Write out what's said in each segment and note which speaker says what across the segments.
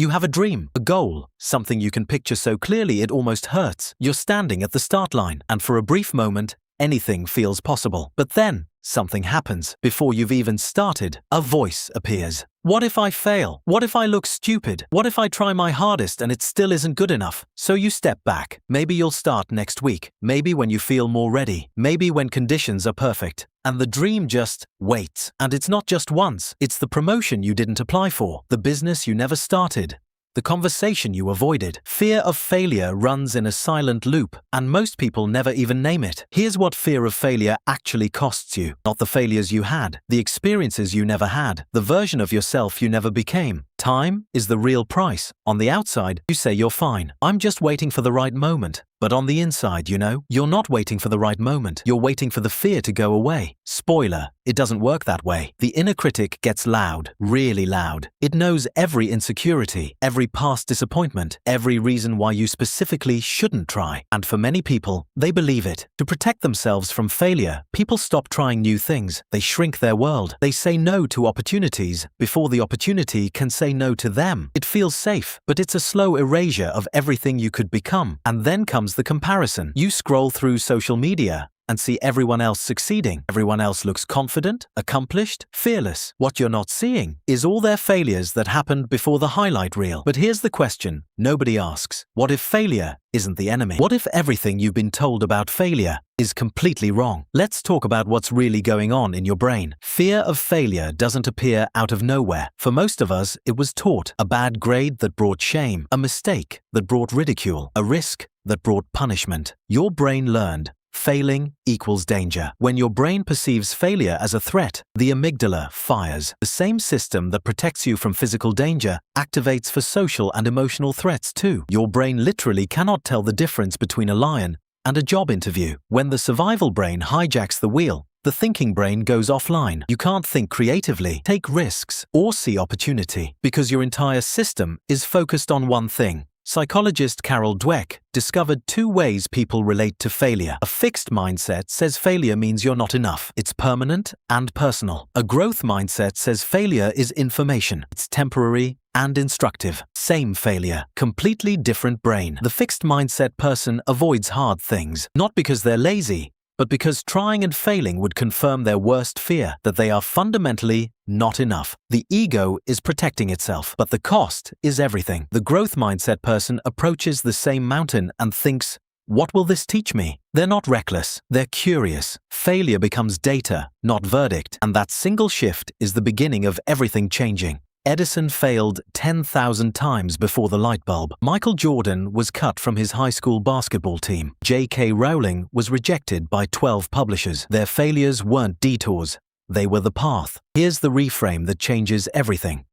Speaker 1: You have a dream, a goal, something you can picture so clearly it almost hurts. You're standing at the start line, and for a brief moment, anything feels possible. But then, something happens. Before you've even started, a voice appears. What if I fail? What if I look stupid? What if I try my hardest and it still isn't good enough? So you step back. Maybe you'll start next week. Maybe when you feel more ready. Maybe when conditions are perfect. And the dream just waits. And it's not just once. It's the promotion you didn't apply for. The business you never started. The conversation you avoided. Fear of failure runs in a silent loop, and most people never even name it. Here's what fear of failure actually costs you. Not the failures you had, the experiences you never had, the version of yourself you never became. Time is the real price. On the outside, you say you're fine. I'm just waiting for the right moment. But on the inside, you're not waiting for the right moment. You're waiting for the fear to go away. Spoiler, it doesn't work that way. The inner critic gets loud, really loud. It knows every insecurity, every past disappointment, every reason why you specifically shouldn't try. And for many people, they believe it. To protect themselves from failure, people stop trying new things. They shrink their world. They say no to opportunities before the opportunity can say no to them. It feels safe, but it's a slow erasure of everything you could become. And then comes the comparison. You scroll through social media and see everyone else succeeding. Everyone else looks confident, accomplished, fearless. What you're not seeing is all their failures that happened before the highlight reel. But here's the question nobody asks. What if failure isn't the enemy? What if everything you've been told about failure is completely wrong? Let's talk about what's really going on in your brain. Fear of failure doesn't appear out of nowhere. For most of us, it was taught. A bad grade that brought shame, a mistake that brought ridicule, a risk that brought punishment. Your brain learned failing equals danger. When your brain perceives failure as a threat, the amygdala fires. The same system that protects you from physical danger activates for social and emotional threats too. Your brain literally cannot tell the difference between a lion and a job interview. When the survival brain hijacks the wheel, the thinking brain goes offline. You can't think creatively, take risks, or see opportunity because your entire system is focused on one thing. Psychologist Dweck discovered 2 ways people relate to failure. A fixed mindset says failure means you're not enough. It's permanent and personal. A growth mindset says failure is information. It's temporary and instructive. Same failure, completely different brain. The fixed mindset person avoids hard things, not because they're lazy, but because trying and failing would confirm their worst fear, that they are fundamentally not enough. The ego is protecting itself, but the cost is everything. The growth mindset person approaches the same mountain and thinks, what will this teach me? They're not reckless, they're curious. Failure becomes data, not verdict, and that single shift is the beginning of everything changing. Edison failed 10,000 times before the light bulb. Michael Jordan was cut from his high school basketball team. J.K. Rowling was rejected by 12 publishers. Their failures weren't detours, they were the path. Here's the reframe that changes everything.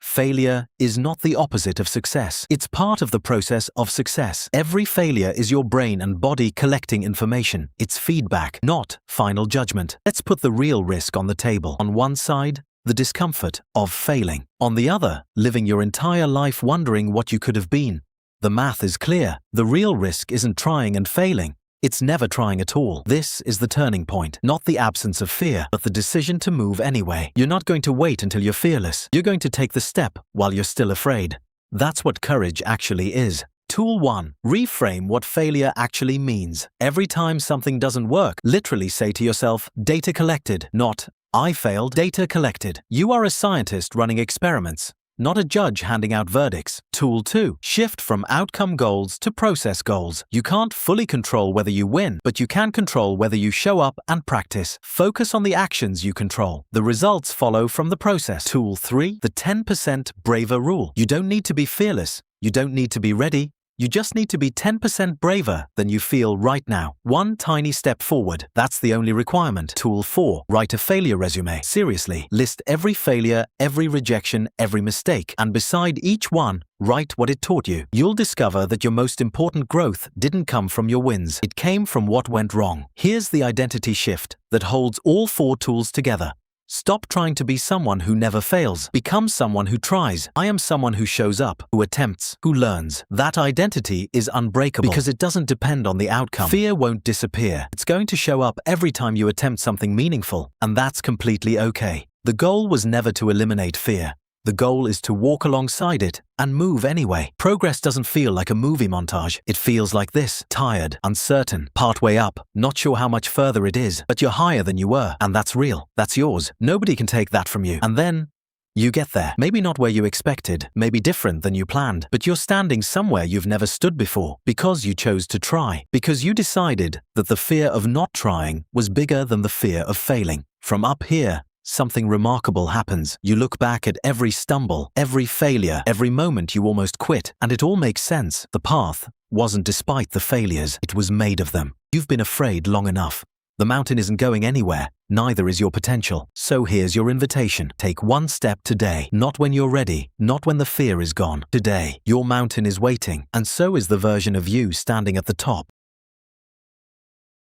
Speaker 1: Failure is not the opposite of success. It's part of the process of success. Every failure is your brain and body collecting information. It's feedback, not final judgment. Let's put the real risk on the table. On one side, the discomfort of failing. On the other, living your entire life wondering what you could have been. The math is clear. The real risk isn't trying and failing. It's never trying at all. This is the turning point. Not the absence of fear, but the decision to move anyway. You're not going to wait until you're fearless. You're going to take the step while you're still afraid. That's what courage actually is. Tool 1. Reframe what failure actually means. Every time something doesn't work, literally say to yourself, data collected, not I failed. Data collected. You are a scientist running experiments, not a judge handing out verdicts. Tool 2. Shift from outcome goals to process goals. You can't fully control whether you win, but you can control whether you show up and practice. Focus on the actions you control. The results follow from the process. Tool 3. The 10% braver rule. You don't need to be fearless. You don't need to be ready. You just need to be 10% braver than you feel right now. One tiny step forward. That's the only requirement. Tool 4. Write a failure resume. Seriously, list every failure, every rejection, every mistake, and beside each one, write what it taught you. You'll discover that your most important growth didn't come from your wins. It came from what went wrong. Here's the identity shift that holds all 4 tools together. Stop trying to be someone who never fails. Become someone who tries. I am someone who shows up, who attempts, who learns. That identity is unbreakable because it doesn't depend on the outcome. Fear won't disappear. It's going to show up every time you attempt something meaningful, and that's completely okay. The goal was never to eliminate fear. The goal is to walk alongside it and move anyway. Progress doesn't feel like a movie montage. It feels like this: tired, uncertain, partway up, not sure how much further it is, but you're higher than you were, and that's real. That's yours. Nobody can take that from you. And then you get there. Maybe not where you expected, maybe different than you planned, but you're standing somewhere you've never stood before because you chose to try, because you decided that the fear of not trying was bigger than the fear of failing. From up here, something remarkable happens. You look back at every stumble, every failure, every moment you almost quit, and it all makes sense. The path wasn't despite the failures, it was made of them. You've been afraid long enough. The mountain isn't going anywhere, neither is your potential. So here's your invitation. Take one step today, not when you're ready, not when the fear is gone. Today, your mountain is waiting, and so is the version of you standing at the top.